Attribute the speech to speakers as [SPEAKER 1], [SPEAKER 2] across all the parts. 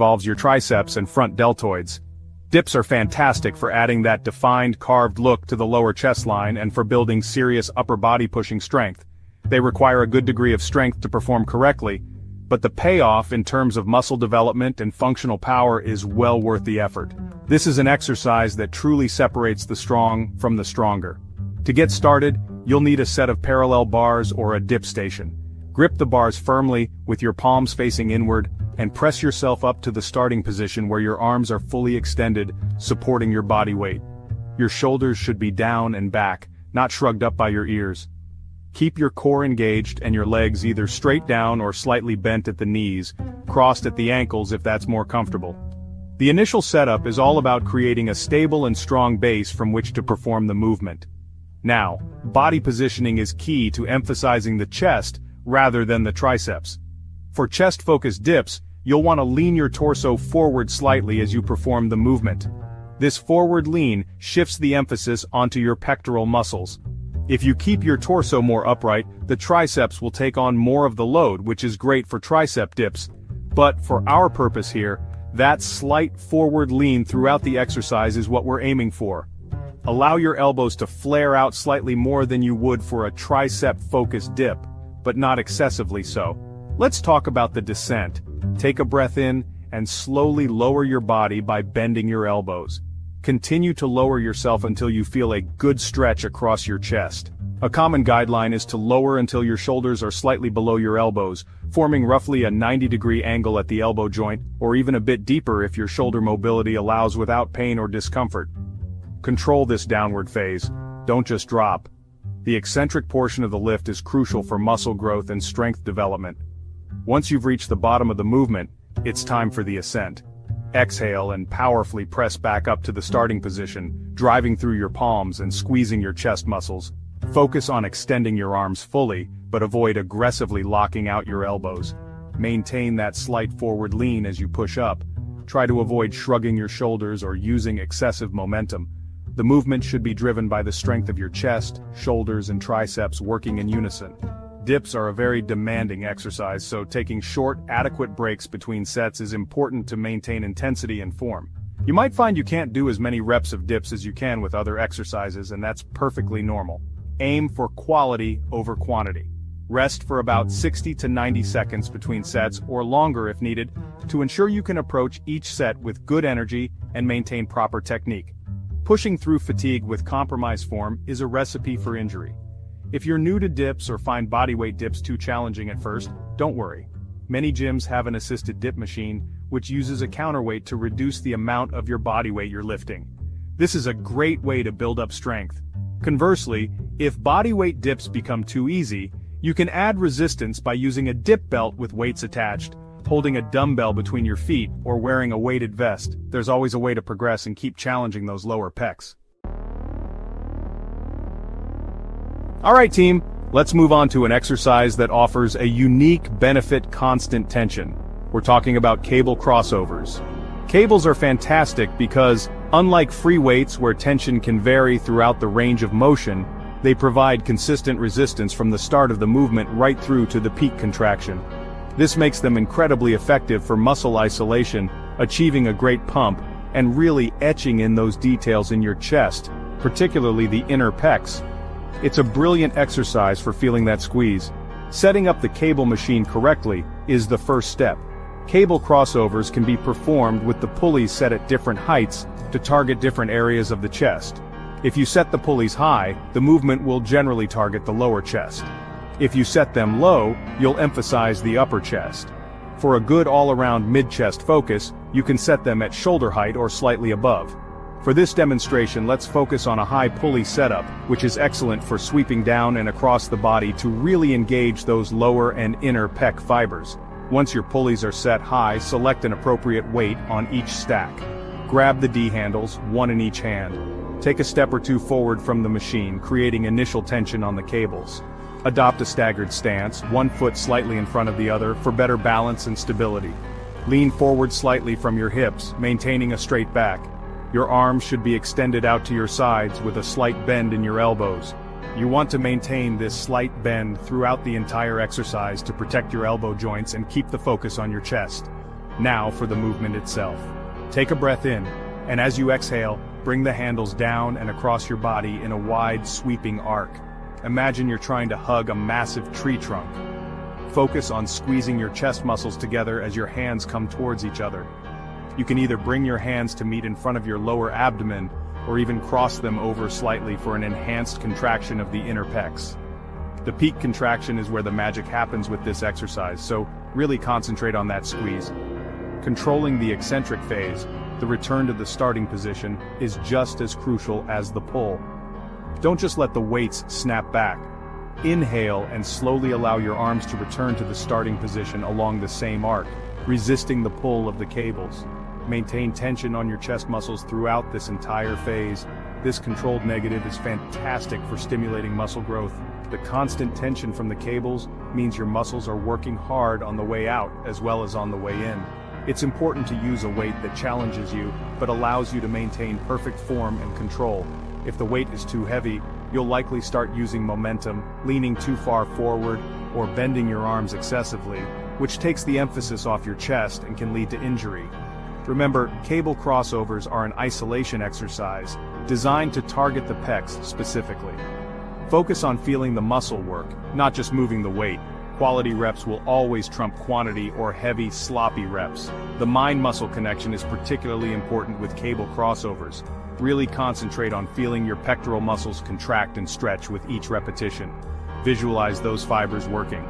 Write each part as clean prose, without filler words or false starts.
[SPEAKER 1] involves your triceps and front deltoids. Dips are fantastic for adding that defined, carved look to the lower chest line and for building serious upper body pushing strength. They require a good degree of strength to perform correctly, but the payoff in terms of muscle development and functional power is well worth the effort. This is an exercise that truly separates the strong from the stronger. To get started, you'll need a set of parallel bars or a dip station. Grip the bars firmly with your palms facing inward and press yourself up to the starting position where your arms are fully extended, supporting your body weight. Your shoulders should be down and back, not shrugged up by your ears. Keep your core engaged and your legs either straight down or slightly bent at the knees, crossed at the ankles if that's more comfortable. The initial setup is all about creating a stable and strong base from which to perform the movement. Now, body positioning is key to emphasizing the chest rather than the triceps. For chest-focused dips, you'll want to lean your torso forward slightly as you perform the movement. This forward lean shifts the emphasis onto your pectoral muscles. If you keep your torso more upright, the triceps will take on more of the load, which is great for tricep dips. But for our purpose here, that slight forward lean throughout the exercise is what we're aiming for. Allow your elbows to flare out slightly more than you would for a tricep-focused dip, but not excessively so. Let's talk about the descent. Take a breath in, and slowly lower your body by bending your elbows. Continue to lower yourself until you feel a good stretch across your chest. A common guideline is to lower until your shoulders are slightly below your elbows, forming roughly a 90-degree angle at the elbow joint, or even a bit deeper if your shoulder mobility allows without pain or discomfort. Control this downward phase. Don't just drop. The eccentric portion of the lift is crucial for muscle growth and strength development. Once you've reached the bottom of the movement, it's time for the ascent. Exhale and powerfully press back up to the starting position, driving through your palms and squeezing your chest muscles. Focus on extending your arms fully, but avoid aggressively locking out your elbows. Maintain that slight forward lean as you push up. Try to avoid shrugging your shoulders or using excessive momentum. The movement should be driven by the strength of your chest, shoulders, and triceps working in unison. Dips are a very demanding exercise, so taking short, adequate breaks between sets is important to maintain intensity and form. You might find you can't do as many reps of dips as you can with other exercises, and that's perfectly normal. Aim for quality over quantity. Rest for about 60 to 90 seconds between sets, or longer if needed, to ensure you can approach each set with good energy and maintain proper technique. Pushing through fatigue with compromised form is a recipe for injury. If you're new to dips or find bodyweight dips too challenging at first, don't worry. Many gyms have an assisted dip machine, which uses a counterweight to reduce the amount of your bodyweight you're lifting. This is a great way to build up strength. Conversely, if bodyweight dips become too easy, you can add resistance by using a dip belt with weights attached, holding a dumbbell between your feet, or wearing a weighted vest. There's always a way to progress and keep challenging those lower pecs. Alright team, let's move on to an exercise that offers a unique benefit constant tension. We're talking about cable crossovers. Cables are fantastic because, unlike free weights where tension can vary throughout the range of motion, they provide consistent resistance from the start of the movement right through to the peak contraction. This makes them incredibly effective for muscle isolation, achieving a great pump, and really etching in those details in your chest, particularly the inner pecs. It's a brilliant exercise for feeling that squeeze. Setting up the cable machine correctly is the first step. Cable crossovers can be performed with the pulleys set at different heights to target different areas of the chest. If you set the pulleys high, the movement will generally target the lower chest. If you set them low, you'll emphasize the upper chest. For a good all-around mid-chest focus, you can set them at shoulder height or slightly above. For this demonstration, let's focus on a high pulley setup, which is excellent for sweeping down and across the body to really engage those lower and inner pec fibers. Once your pulleys are set high, select an appropriate weight on each stack. Grab the D handles, one in each hand. Take a step or two forward from the machine, creating initial tension on the cables. Adopt a staggered stance, one foot slightly in front of the other for better balance and stability. Lean forward slightly from your hips, maintaining a straight back. Your arms should be extended out to your sides with a slight bend in your elbows. You want to maintain this slight bend throughout the entire exercise to protect your elbow joints and keep the focus on your chest. Now for the movement itself. Take a breath in, and as you exhale, bring the handles down and across your body in a wide, sweeping arc. Imagine you're trying to hug a massive tree trunk. Focus on squeezing your chest muscles together as your hands come towards each other. You can either bring your hands to meet in front of your lower abdomen, or even cross them over slightly for an enhanced contraction of the inner pecs. The peak contraction is where the magic happens with this exercise, so really concentrate on that squeeze. Controlling the eccentric phase, the return to the starting position, is just as crucial as the pull. Don't just let the weights snap back. Inhale and slowly allow your arms to return to the starting position along the same arc, resisting the pull of the cables. Maintain tension on your chest muscles throughout this entire phase. This controlled negative is fantastic for stimulating muscle growth. The constant tension from the cables means your muscles are working hard on the way out as well as on the way in. It's important to use a weight that challenges you, but allows you to maintain perfect form and control. If the weight is too heavy, you'll likely start using momentum, leaning too far forward, or bending your arms excessively, which takes the emphasis off your chest and can lead to injury. Remember, cable crossovers are an isolation exercise, designed to target the pecs specifically. Focus on feeling the muscle work, not just moving the weight. Quality reps will always trump quantity or heavy, sloppy reps. The mind-muscle connection is particularly important with cable crossovers. Really concentrate on feeling your pectoral muscles contract and stretch with each repetition. Visualize those fibers working.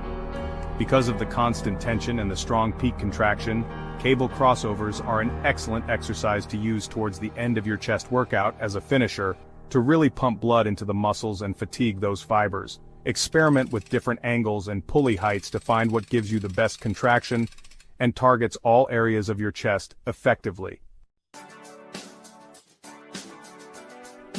[SPEAKER 1] Because of the constant tension and the strong peak contraction, cable crossovers are an excellent exercise to use towards the end of your chest workout as a finisher, to really pump blood into the muscles and fatigue those fibers. Experiment with different angles and pulley heights to find what gives you the best contraction and targets all areas of your chest effectively.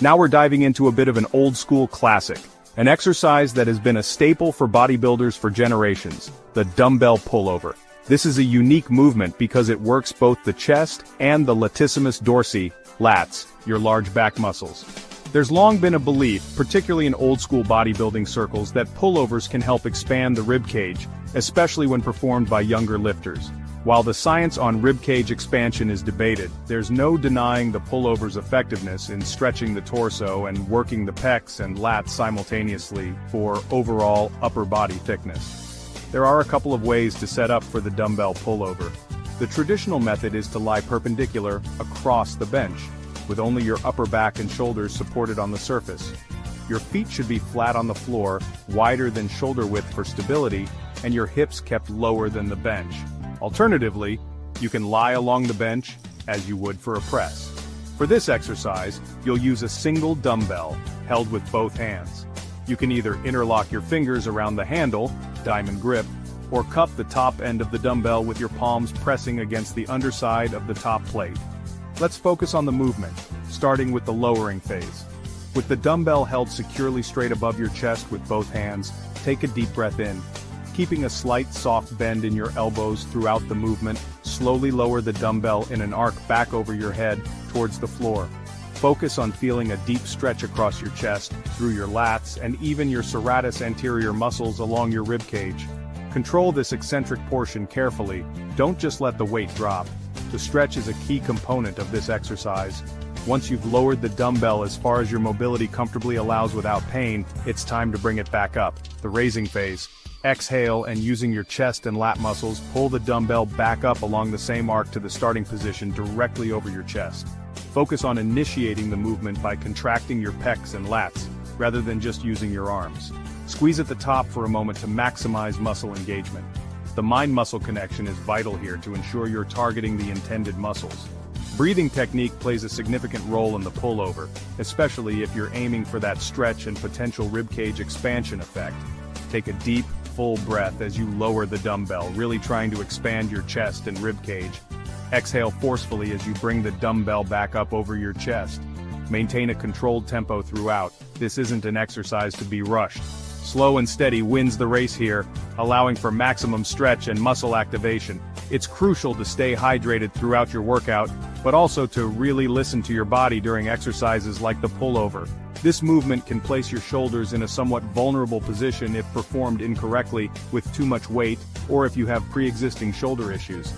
[SPEAKER 1] Now we're diving into a bit of an old-school classic, an exercise that has been a staple for bodybuilders for generations, the dumbbell pullover. This is a unique movement because it works both the chest and the latissimus dorsi, lats, your large back muscles. There's long been a belief, particularly in old-school bodybuilding circles, that pullovers can help expand the rib cage, especially when performed by younger lifters. While the science on rib cage expansion is debated, there's no denying the pullover's effectiveness in stretching the torso and working the pecs and lats simultaneously for overall upper body thickness. There are a couple of ways to set up for the dumbbell pullover. The traditional method is to lie perpendicular across the bench, with only your upper back and shoulders supported on the surface. Your feet should be flat on the floor, wider than shoulder width for stability, and your hips kept lower than the bench. Alternatively, you can lie along the bench, as you would for a press. For this exercise, you'll use a single dumbbell, held with both hands. You can either interlock your fingers around the handle, diamond grip, or cup the top end of the dumbbell with your palms pressing against the underside of the top plate. Let's focus on the movement, starting with the lowering phase. With the dumbbell held securely straight above your chest with both hands, take a deep breath in. Keeping a slight soft bend in your elbows throughout the movement, slowly lower the dumbbell in an arc back over your head, towards the floor. Focus on feeling a deep stretch across your chest, through your lats, and even your serratus anterior muscles along your rib cage. Control this eccentric portion carefully, don't just let the weight drop. The stretch is a key component of this exercise. Once you've lowered the dumbbell as far as your mobility comfortably allows without pain, it's time to bring it back up, the raising phase. Exhale and using your chest and lat muscles, pull the dumbbell back up along the same arc to the starting position directly over your chest. Focus on initiating the movement by contracting your pecs and lats, rather than just using your arms. Squeeze at the top for a moment to maximize muscle engagement. The mind-muscle connection is vital here to ensure you're targeting the intended muscles. Breathing technique plays a significant role in the pullover, especially if you're aiming for that stretch and potential ribcage expansion effect. Take a deep, full breath as you lower the dumbbell, really trying to expand your chest and rib cage. Exhale forcefully as you bring the dumbbell back up over your chest. Maintain a controlled tempo throughout. This isn't an exercise to be rushed. Slow and steady wins the race here, allowing for maximum stretch and muscle activation. It's crucial to stay hydrated throughout your workout, but also to really listen to your body during exercises like the pullover. This movement can place your shoulders in a somewhat vulnerable position if performed incorrectly, with too much weight, or if you have pre-existing shoulder issues.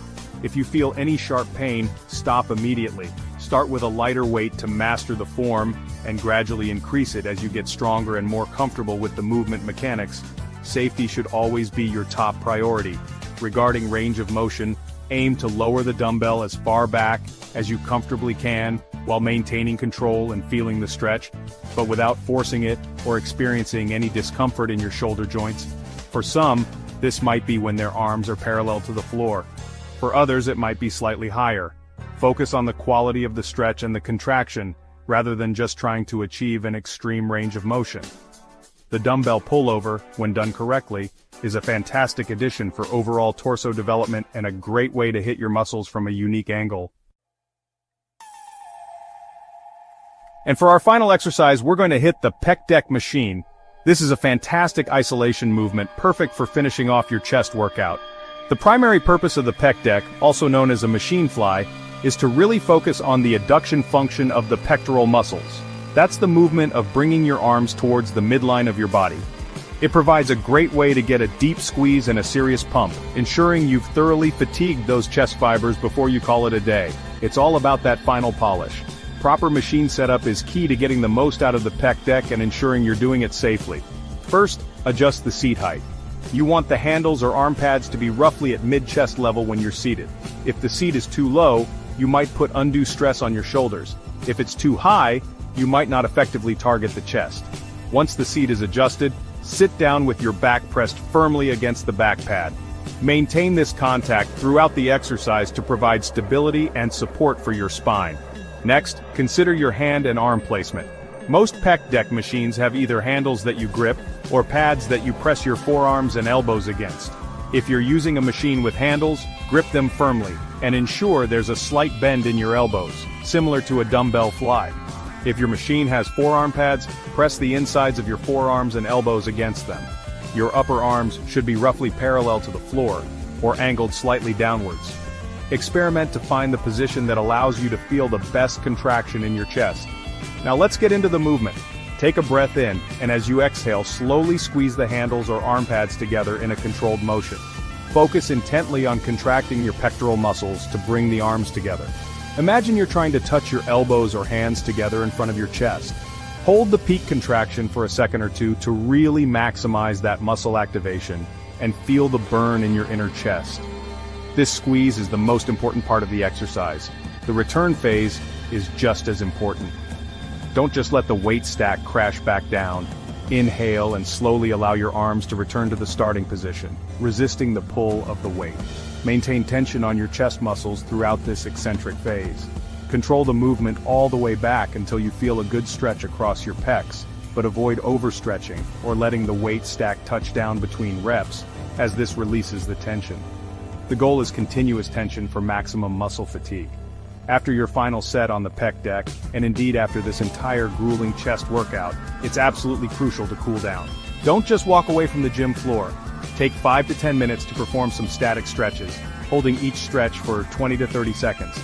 [SPEAKER 1] If you feel any sharp pain, stop immediately. Start with a lighter weight to master the form, and gradually increase it as you get stronger and more comfortable with the movement mechanics. Safety should always be your top priority. Regarding range of motion, aim to lower the dumbbell as far back as you comfortably can, while maintaining control and feeling the stretch, but without forcing it or experiencing any discomfort in your shoulder joints. For some, this might be when their arms are parallel to the floor. For others, it might be slightly higher. Focus on the quality of the stretch and the contraction, rather than just trying to achieve an extreme range of motion. The dumbbell pullover, when done correctly, is a fantastic addition for overall torso development and a great way to hit your muscles from a unique angle. And for our final exercise, we're going to hit the pec deck machine. This is a fantastic isolation movement, perfect for finishing off your chest workout. The primary purpose of the pec deck, also known as a machine fly, is to really focus on the adduction function of the pectoral muscles. That's the movement of bringing your arms towards the midline of your body. It provides a great way to get a deep squeeze and a serious pump, ensuring you've thoroughly fatigued those chest fibers before you call it a day. It's all about that final polish. Proper machine setup is key to getting the most out of the pec deck and ensuring you're doing it safely. First, adjust the seat height. You want the handles or arm pads to be roughly at mid-chest level when you're seated. If the seat is too low, you might put undue stress on your shoulders. If it's too high, you might not effectively target the chest. Once the seat is adjusted, sit down with your back pressed firmly against the back pad. Maintain this contact throughout the exercise to provide stability and support for your spine. Next, consider your hand and arm placement. Most pec deck machines have either handles that you grip, or pads that you press your forearms and elbows against. If you're using a machine with handles, grip them firmly, and ensure there's a slight bend in your elbows, similar to a dumbbell fly. If your machine has forearm pads, press the insides of your forearms and elbows against them. Your upper arms should be roughly parallel to the floor, or angled slightly downwards. Experiment to find the position that allows you to feel the best contraction in your chest. Now let's get into the movement. Take a breath in, and as you exhale, slowly squeeze the handles or arm pads together in a controlled motion. Focus intently on contracting your pectoral muscles to bring the arms together. Imagine you're trying to touch your elbows or hands together in front of your chest. Hold the peak contraction for a second or two to really maximize that muscle activation and feel the burn in your inner chest. This squeeze is the most important part of the exercise. The return phase is just as important. Don't just let the weight stack crash back down. Inhale and slowly allow your arms to return to the starting position, resisting the pull of the weight. Maintain tension on your chest muscles throughout this eccentric phase. Control the movement all the way back until you feel a good stretch across your pecs, but avoid overstretching or letting the weight stack touch down between reps, as this releases the tension. The goal is continuous tension for maximum muscle fatigue. After your final set on the pec deck, and indeed after this entire grueling chest workout, it's absolutely crucial to cool down. Don't just walk away from the gym floor. Take 5 to 10 minutes to perform some static stretches, holding each stretch for 20 to 30 seconds.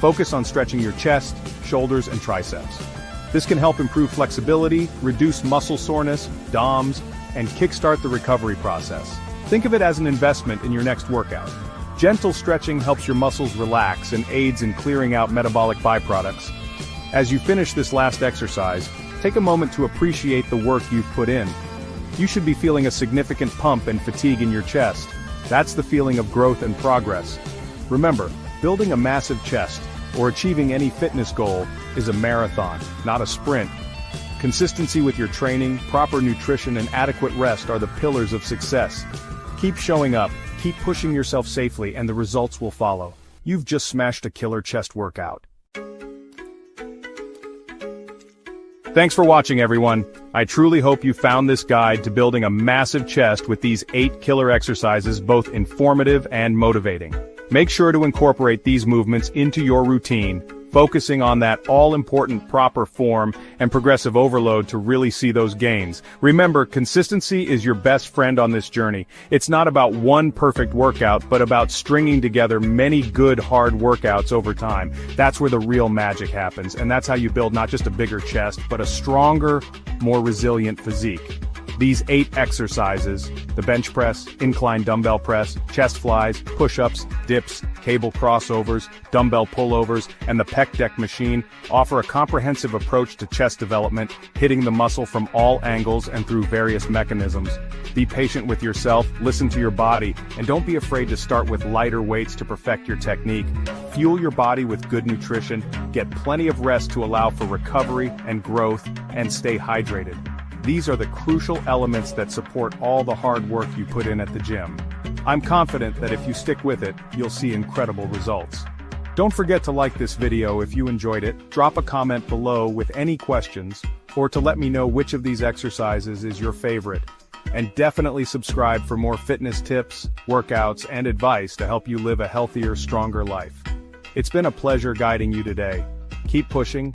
[SPEAKER 1] Focus on stretching your chest, shoulders, and triceps. This can help improve flexibility, reduce muscle soreness, DOMS, and kickstart the recovery process. Think of it as an investment in your next workout. Gentle stretching helps your muscles relax and aids in clearing out metabolic byproducts. As you finish this last exercise, take a moment to appreciate the work you've put in. You should be feeling a significant pump and fatigue in your chest. That's the feeling of growth and progress. Remember, building a massive chest, or achieving any fitness goal, is a marathon, not a sprint. Consistency with your training, proper nutrition, and adequate rest are the pillars of success. Keep showing up, keep pushing yourself safely, and the results will follow. You've just smashed a killer chest workout. Thanks for watching, everyone. I truly hope you found this guide to building a massive chest with these 8 killer exercises both informative and motivating. Make sure to incorporate these movements into your routine, focusing on that all-important proper form and progressive overload to really see those gains. Remember, consistency is your best friend on this journey. It's not about one perfect workout, but about stringing together many good, hard workouts over time. That's where the real magic happens, and that's how you build not just a bigger chest, but a stronger, more resilient physique. These 8 exercises, the bench press, incline dumbbell press, chest flies, push-ups, dips, cable crossovers, dumbbell pullovers, and the pec deck machine, offer a comprehensive approach to chest development, hitting the muscle from all angles and through various mechanisms. Be patient with yourself, listen to your body, and don't be afraid to start with lighter weights to perfect your technique. Fuel your body with good nutrition, get plenty of rest to allow for recovery and growth, and stay hydrated. These are the crucial elements that support all the hard work you put in at the gym. I'm confident that if you stick with it, you'll see incredible results. Don't forget to like this video if you enjoyed it, drop a comment below with any questions, or to let me know which of these exercises is your favorite. And definitely subscribe for more fitness tips, workouts, and advice to help you live a healthier, stronger life. It's been a pleasure guiding you today. Keep pushing,